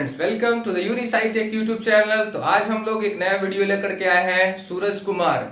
Friends, welcome to the Unisite tech YouTube channel. तो आज हम लोग एक नया वीडियो लेकर के आए हैं। सूरज कुमार,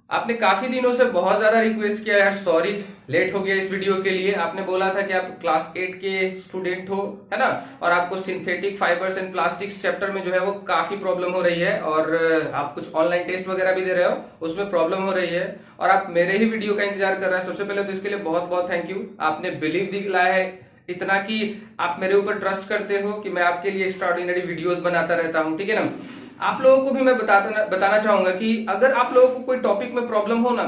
आपने काफी दिनों से बहुत ज्यादा रिक्वेस्ट किया यार, सॉरी लेट हो गया इस वीडियो के लिए। आपने बोला था कि आप क्लास 8 के स्टूडेंट हो, है ना, और आपको synthetic fibres and plastics chapter में जो है वो काफी प्रॉब्लम हो रही है, और आप कुछ ऑनलाइन टेस्ट वगैरह भी दे रहे हो, उसमें प्रॉब्लम हो रही है, और आप मेरे ही वीडियो का इंतजार कर रहे हैं। सबसे पहले तो इसके लिए बहुत बहुत थैंक यू। आपने बिलीव दिलाया है इतना कि आप मेरे ऊपर ट्रस्ट करते हो कि मैं आपके लिए एक्स्ट्राऑर्डिनरी वीडियोस बनाता रहता हूं, ठीक है ना। आप लोगों को भी मैं बताना चाहूंगा कि अगर आप लोगों को कोई टॉपिक में प्रॉब्लम हो ना,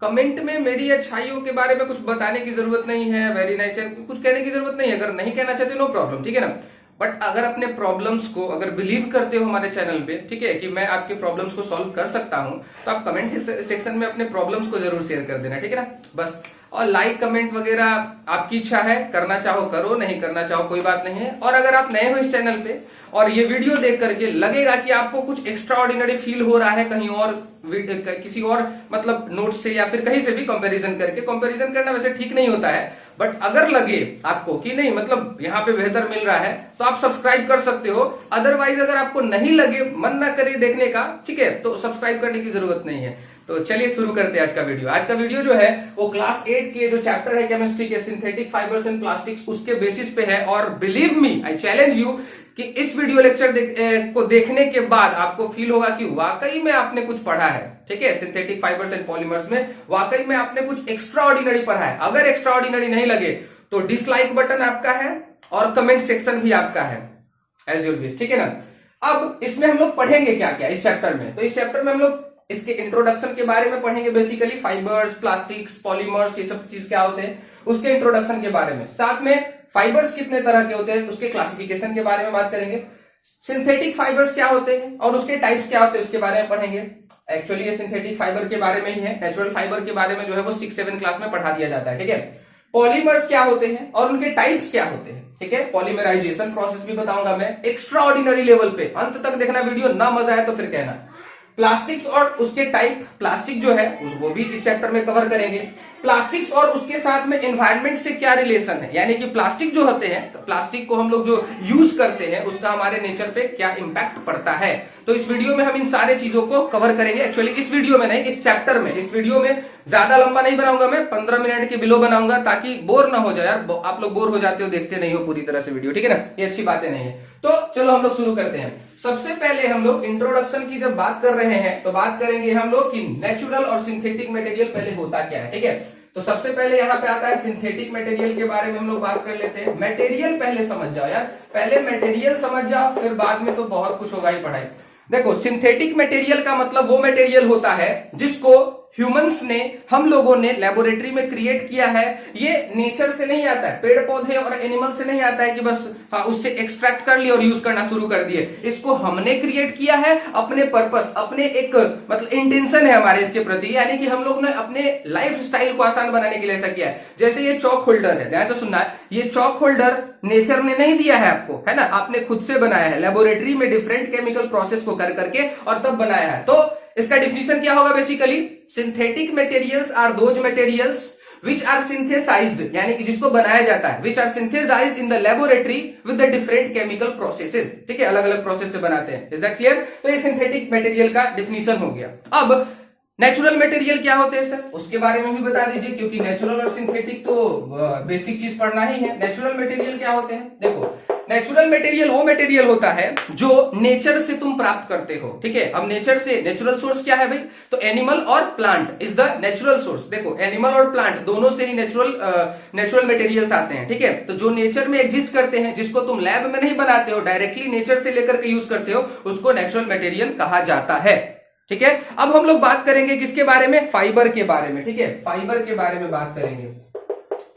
कमेंट में मेरी अच्छाइयों के बारे में कुछ बताने की जरूरत नहीं है, वेरी नाइस है, कुछ कहने की जरूरत नहीं है। अगर नहीं कहना चाहते नो प्रॉब्लम, ठीक है ना। बट अगर अपने प्रॉब्लम्स को अगर बिलीव करते हो हमारे चैनल पे, ठीक है, कि मैं आपके प्रॉब्लम्स को सॉल्व कर सकता हूं, तो आप कमेंट सेक्शन में अपने प्रॉब्लम्स को जरूर शेयर कर देना, ठीक है ना, बस। और लाइक कमेंट वगैरह आपकी इच्छा है, करना चाहो करो, नहीं करना चाहो कोई बात नहीं है। और अगर आप नए हो इस चैनल पे और ये वीडियो देख करके लगेगा कि आपको कुछ एक्स्ट्रा ऑर्डिनरी फील हो रहा है कहीं और, किसी और मतलब नोट्स से या फिर कहीं से भी कंपैरिजन करके, कंपैरिजन करना वैसे ठीक नहीं होता है, बट अगर लगे आपको कि नहीं मतलब यहाँ पे बेहतर मिल रहा है, तो आप सब्सक्राइब कर सकते हो। अदरवाइज अगर आपको नहीं लगे, मन ना करे देखने का, ठीक है, तो सब्सक्राइब करने की जरूरत नहीं है। तो चलिए शुरू करते हैं आज का वीडियो। आज का वीडियो जो है वो क्लास 8 के जो चैप्टर है केमिस्ट्री के, सिंथेटिक फाइबर्स एंड प्लास्टिक्स, उसके बेसिस पे है। और believe me, I challenge you कि इस वीडियो लेक्चर को देखने के बाद आपको फील होगा कि वाकई में आपने कुछ पढ़ा है, ठीक है, सिंथेटिक फाइबर्स एंड पॉलीमर्स में वाकई में आपने कुछ एक्स्ट्रा ऑर्डिनरी पढ़ा है। अगर एक्स्ट्रा ऑर्डिनरी नहीं लगे तो डिसलाइक बटन आपका है और कमेंट सेक्शन भी आपका है, एज यूजुअल, ठीक है ना। अब इसमें हम लोग पढ़ेंगे क्या क्या इस चैप्टर में। तो इस चैप्टर में हम लोग इसके इंट्रोडक्शन के बारे में पढ़ेंगे, बेसिकली फाइबर्स, प्लास्टिक्स, पॉलीमर्स, ये सब चीज क्या होते हैं उसके इंट्रोडक्शन के बारे में। साथ में फाइबर्स कितने तरह के होते हैं उसके क्लासिफिकेशन के बारे में बात करेंगे। सिंथेटिक फाइबर्स क्या होते हैं और उसके टाइप्स क्या होते हैं उसके बारे में पढ़ेंगे। एक्चुअली ये सिंथेटिक फाइबर के बारे में ही है, नेचुरल फाइबर के बारे में जो है वो 6-7 क्लास में पढ़ा दिया जाता है, ठीक है। पॉलीमर्स क्या होते हैं और उनके टाइप्स क्या होते हैं, ठीक है। पॉलीमराइजेशन प्रोसेस भी बताऊंगा मैं एक्स्ट्रा ऑर्डिनरी लेवल पे। अंत तक देखना वीडियो, ना मजा आए तो फिर कहना। प्लास्टिक्स और उसके टाइप, प्लास्टिक जो है वो भी इस चैप्टर में कवर करेंगे। प्लास्टिक्स और उसके साथ में एनवायरनमेंट से क्या रिलेशन है, यानी कि प्लास्टिक जो होते हैं, प्लास्टिक को हम लोग जो यूज करते हैं उसका हमारे नेचर पे क्या इंपैक्ट पड़ता है। तो इस वीडियो में हम इन सारे चीजों को कवर करेंगे। एक्चुअली इस वीडियो में नहीं, इस चैप्टर में। इस वीडियो में ज्यादा लंबा नहीं बनाऊंगा मैं, 15 मिनट के बिलो बनाऊंगा ताकि बोर ना हो जाए यार। आप लोग बोर हो जाते हो, देखते नहीं हो पूरी तरह से वीडियो, ठीक है ना, ये अच्छी बातें नहीं है। तो चलो हम लोग शुरू करते हैं। सबसे पहले हम लोग इंट्रोडक्शन की जब बात कर रहे हैं तो बात करेंगे हम लोग कि नेचुरल और सिंथेटिक मटेरियल पहले होता क्या है, ठीक है। तो सबसे पहले यहाँ पे आता है सिंथेटिक मटेरियल के बारे में हम लोग बात कर लेते हैं। मटेरियल पहले समझ जाओ यार, पहले मटेरियल समझ जाओ, फिर बाद में तो बहुत कुछ होगा ही पढ़ाई। देखो, सिंथेटिक मटेरियल का मतलब वो मटेरियल होता है जिसको ह्यूमंस ने, हम लोगों ने लेबोरेटरी में क्रिएट किया है। ये नेचर से नहीं आता है, पेड़ पौधे और एनिमल से नहीं आता है कि बस उससे एक्सट्रैक्ट कर लिया और यूज करना शुरू कर दिए। इसको हमने क्रिएट किया है अपने पर्पस, अपने एक मतलब इंटेंशन है हमारे इसके प्रति, यानी कि हम लोग ने अपने लाइफ स्टाइल को आसान बनाने के लिए ऐसा किया है। जैसे ये चौक होल्डर है, ध्यान से सुनना है, ये चौक होल्डर नेचर ने नहीं दिया है आपको, है ना, आपने खुद से बनाया है लेबोरेटरी में डिफरेंट केमिकल प्रोसेस को कर करके और तब बनाया है। तो इसका डिफिनेशन क्या होगा basically, synthetic materials are those materials which are synthesized, यानी कि जिसको बनाया जाता है, which are synthesized in the laboratory with the different chemical processes, ठीक है, अलग अलग प्रोसेस से बनाते हैं। Is that clear? तो ये सिंथेटिक मटेरियल का डिफिनेशन हो गया। अब नेचुरल मटेरियल क्या होते हैं सर, उसके बारे में भी बता दीजिए, क्योंकि नेचुरल और सिंथेटिक तो बेसिक चीज पढ़ना ही है। नेचुरल मटेरियल क्या होते हैं, देखो, नेचुरल मटेरियल वो मटेरियल होता है जो नेचर से तुम प्राप्त करते हो, ठीक है। अब नेचर से नेचुरल सोर्स क्या है भाई, तो एनिमल और plant is the natural source. देखो, एनिमल और प्लांट दोनों से ही नेचुरल मटेरियल्स आते हैं, ठीक है। तो जो नेचर में एग्जिस्ट करते हैं, जिसको तुम लैब में नहीं बनाते हो, डायरेक्टली नेचर से लेकर के यूज करते हो, उसको नेचुरल मटेरियल कहा जाता है, ठीक है। अब हम लोग बात करेंगे किसके बारे में, फाइबर के बारे में, ठीक है। फाइबर के बारे में बात करेंगे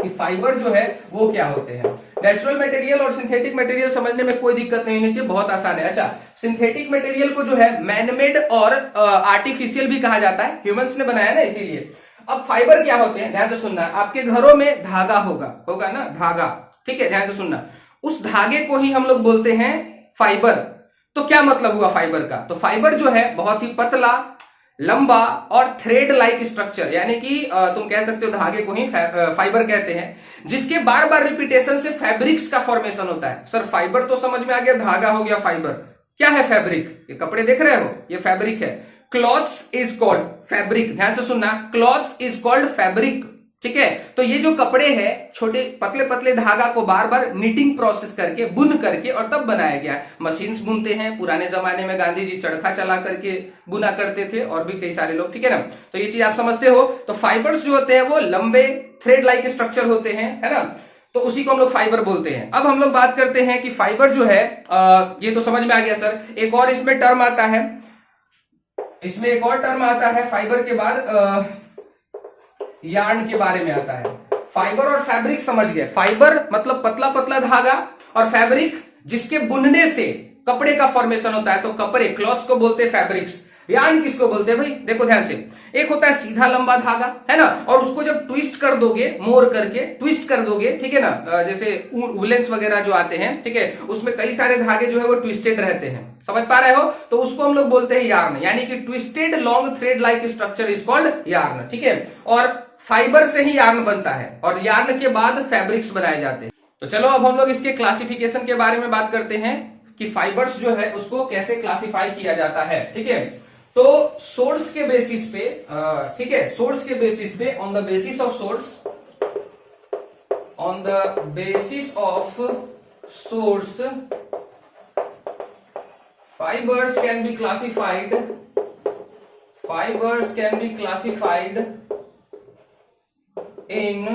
कि फाइबर जो है वो क्या होते हैं। नेचुरल मटेरियल और सिंथेटिक मटेरियल समझने में कोई दिक्कत नहीं होनी चाहिए, बहुत आसान है। अच्छा, सिंथेटिक मटेरियल को जो है मैनमेड और आर्टिफिशियल भी कहा जाता है, ह्यूमंस ने बनाया ना, इसीलिए। अब फाइबर क्या होते हैं, ध्यान से सुनना। आपके घरों में धागा होगा ना, धागा, ठीक है, ध्यान से सुनना। उस धागे को ही हम लोग बोलते हैं फाइबर। तो क्या मतलब हुआ फाइबर का, तो फाइबर जो है बहुत ही पतला, लंबा और थ्रेड लाइक स्ट्रक्चर, यानी कि तुम कह सकते हो धागे को ही फाइबर कहते हैं, जिसके बार बार रिपीटेशन से फैब्रिक्स का फॉर्मेशन होता है। सर फाइबर तो समझ में आ गया, धागा हो गया फाइबर, क्या है फैब्रिक? ये कपड़े देख रहे हो, ये फैब्रिक है। क्लॉथ्स इज कॉल्ड फैब्रिक, ध्यान से सुनना, क्लॉथ्स इज कॉल्ड फैब्रिक, ठीक है। तो ये जो कपड़े हैं, छोटे पतले पतले धागा को बार बार नीटिंग प्रोसेस करके, बुन करके और तब बनाया गया है। मशीन्स बुनते हैं, पुराने जमाने में गांधी जी चरखा चला करके बुना करते थे, और भी कई सारे लोग, ठीक है ना। तो ये चीज आप समझते हो। तो फाइबर्स जो होते हैं वो लंबे थ्रेड लाइक स्ट्रक्चर होते हैं, है ना, तो उसी को हम लोग फाइबर बोलते हैं। अब हम लोग बात करते हैं कि फाइबर जो है, ये तो समझ में आ गया सर। एक और इसमें टर्म आता है, इसमें एक और टर्म आता है फाइबर के बाद, यार्न के बारे में आता है। फाइबर और फैब्रिक समझ गए। फाइबर मतलब पतला पतला धागा, और फैब्रिक जिसके बुनने से कपड़े का फॉर्मेशन होता है, तो कपड़े क्लॉथ्स को बोलते हैं फैब्रिक्स। यार्न किसको बोलते हैं भाई? देखो ध्यान से, एक होता है सीधा लंबा धागा, है ना, और उसको जब ट्विस्ट कर दोगे, मोड़ करके ट्विस्ट कर दोगे, ठीक है ना, जैसे वुलेंस वगैरह जो आते हैं, ठीक है, उसमें कई सारे धागे जो है वो ट्विस्टेड रहते हैं, समझ पा रहे हो, तो उसको हम लोग बोलते हैं यार्न, यानी कि twisted long thread like structure is called yarn, ठीक है। और फाइबर से ही यार्न बनता है, और यार्न के बाद फैब्रिक्स बनाए जाते हैं। तो चलो अब हम लोग इसके क्लासिफिकेशन के बारे में बात करते हैं कि फाइबर्स जो है उसको कैसे क्लासिफाई किया जाता है, ठीक है। तो सोर्स के बेसिस पे, ठीक है, सोर्स के बेसिस पे, on the basis of source, on the basis of source, fibers can be classified, fibers can be classified in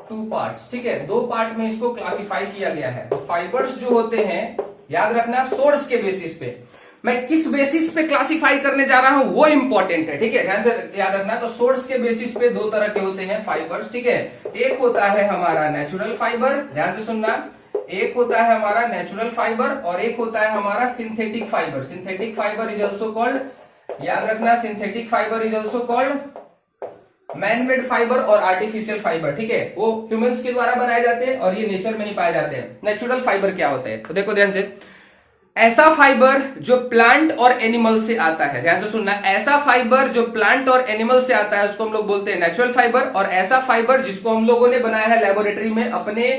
two parts, ठीक है, दो पार्ट में इसको क्लासिफाई किया गया है। तो फाइबर्स जो होते हैं, याद रखना, सोर्स के बेसिस पे। मैं किस बेसिस पे क्लासिफाई करने जा रहा हूं वो इंपॉर्टेंट है, ठीक है, ध्यान से याद रखना। तो सोर्स के बेसिस पे दो तरह के होते हैं फाइबर्स, ठीक है। एक होता है हमारा नेचुरल फाइबर, ध्यान से सुनना, एक होता है हमारा नेचुरल फाइबर, और एक होता है हमारा synthetic fibre. Synthetic fibre is also called, याद रखना, synthetic fibre is also called man made fibre और आर्टिफिशियल फाइबर, ठीक है, वो ह्यूमंस के द्वारा बनाए जाते हैं और ये नेचर में नहीं पाए जाते हैं। नेचुरल फाइबर क्या होता है? तो देखो ध्यान से, ऐसा फाइबर जो प्लांट और एनिमल से आता है, ध्यान से सुनना, ऐसा फाइबर जो प्लांट और एनिमल से आता है उसको हम लोग बोलते हैं नेचुरल फाइबर, और ऐसा फाइबर जिसको हम लोगों ने बनाया है लेबोरेटरी में अपने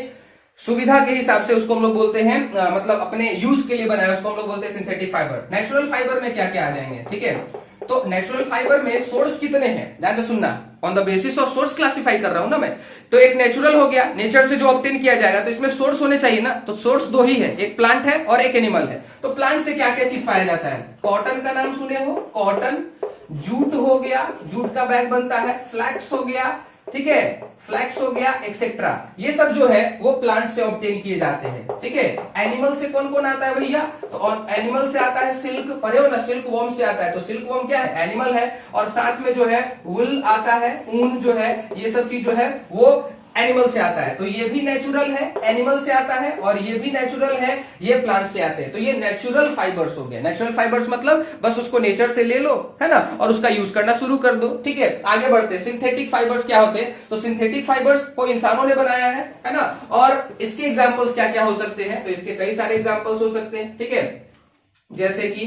सुविधा के हिसाब से, उसको हम लोग बोलते हैं, मतलब अपने यूज के लिए बनाया, उसको हम लोग बोलते हैं सिंथेटिक फाइबर। नेचुरल फाइबर में क्या क्या आ जाएंगे, ठीक है। तो नेचुरल फाइबर में सोर्स कितने हैं, ध्यान से सुनना, on the basis of source classify कर रहा हूं ना मैं। तो एक नेचुरल हो गया, नेचर से जो ऑब्टेन किया जाएगा, तो इसमें सोर्स होने चाहिए ना, तो सोर्स दो ही है, एक प्लांट है और एक एनिमल है। तो प्लांट से क्या क्या चीज पाया जाता है? कॉटन का नाम सुने हो, कॉटन, जूट हो गया, जूट का बैग बनता है, फ्लैक्स हो गया, ठीक है, फ्लैक्स हो गया, एक्सेट्रा, ये सब जो है वो प्लांट से ऑब्टेन किए जाते हैं, ठीक है। एनिमल से कौन कौन आता है भैया? तो एनिमल से आता है सिल्क, पढ़े हो ना, सिल्क वॉर्म से आता है, तो सिल्क वॉर्म क्या है? एनिमल है, और साथ में जो है वुल आता है, ऊन जो है, ये सब चीज जो है वो एनिमल से आता है। तो ये भी नेचुरल है, एनिमल से आता है, और ये भी नेचुरल है, ये प्लांट से आते हैं। तो ये नेचुरल फाइबर्स हो गए। नेचुरल फाइबर्स मतलब बस उसको नेचर से ले लो, है ना, और उसका यूज करना शुरू कर दो, ठीक है। आगे बढ़ते हैं, सिंथेटिक फाइबर्स क्या होते हैं? तो सिंथेटिक फाइबर्स को इंसानों ने बनाया है ना, और इसके एग्जाम्पल्स क्या क्या हो सकते हैं? तो इसके कई सारे एग्जाम्पल्स हो सकते हैं, ठीक है। जैसे कि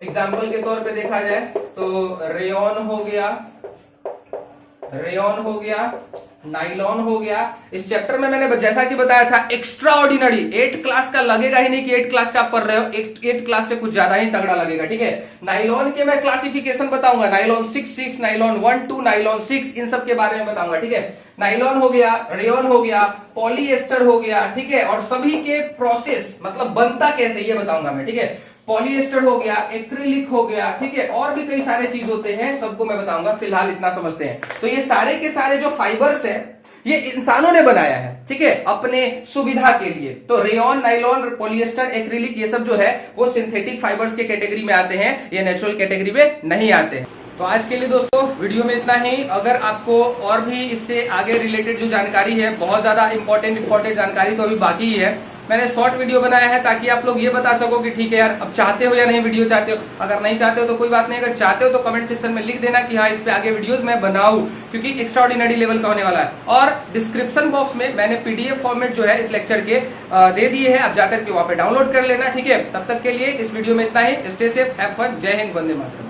एग्जाम्पल के तौर पे देखा जाए तो रेयॉन हो गया, रेयॉन हो गया, नाइलॉन हो गया। इस चैप्टर में मैंने जैसा कि बताया था, एक्स्ट्रा ऑर्डिनरी 8 क्लास का लगेगा ही नहीं कि 8 क्लास का आप पढ़ रहे हो, 8 क्लास से कुछ ज्यादा ही तगड़ा लगेगा, ठीक है। नाइलॉन के मैं क्लासिफिकेशन बताऊंगा, नाइलॉन 6, नाइलॉन 1, 2, नाइलॉन 6, इन सब के बारे में बताऊंगा, ठीक है। नाइलॉन हो गया, रेयॉन हो गया, पॉलीएस्टर हो गया, ठीक है, और सभी के प्रोसेस मतलब बनता कैसे ये बताऊंगा मैं, ठीक है। पॉलीएस्टर हो गया, एक्रिलिक हो गया, ठीक है, और भी कई सारे चीज होते हैं, सबको मैं बताऊंगा, फिलहाल इतना समझते हैं। तो ये सारे के सारे जो फाइबर्स है ये इंसानों ने बनाया है, ठीक है, अपने सुविधा के लिए। तो रेयॉन, नाइलॉन, पॉलीएस्टर, एक्रिलिक, ये सब जो है वो सिंथेटिक फाइबर्स के कैटेगरी में आते हैं, ये नेचुरल कैटेगरी में नहीं आते हैं। तो आज के लिए दोस्तों वीडियो में इतना ही। अगर आपको और भी इससे आगे रिलेटेड जो जानकारी है, बहुत ज्यादा इंपॉर्टेंट जानकारी तो अभी बाकी ही है, मैंने शॉर्ट वीडियो बनाया है ताकि आप लोग ये बता सको कि ठीक है यार, अब चाहते हो या नहीं वीडियो चाहते हो। अगर नहीं चाहते हो तो कोई बात नहीं, अगर चाहते हो तो कमेंट सेक्शन में लिख देना कि हाँ इस पे आगे वीडियोस मैं बनाऊं, क्योंकि एक्स्ट्रा ऑर्डिनरी लेवल का होने वाला है। और डिस्क्रिप्शन बॉक्स में मैंने पीडीएफ फॉर्मेट जो है इस लेक्चर के दे दिए हैं, आप जाकर के वहां पे डाउनलोड कर लेना, ठीक है। तब तक के लिए इस वीडियो में इतना ही। स्टे सेफ, हैव फन, जय हिंद, वंदे मातरम।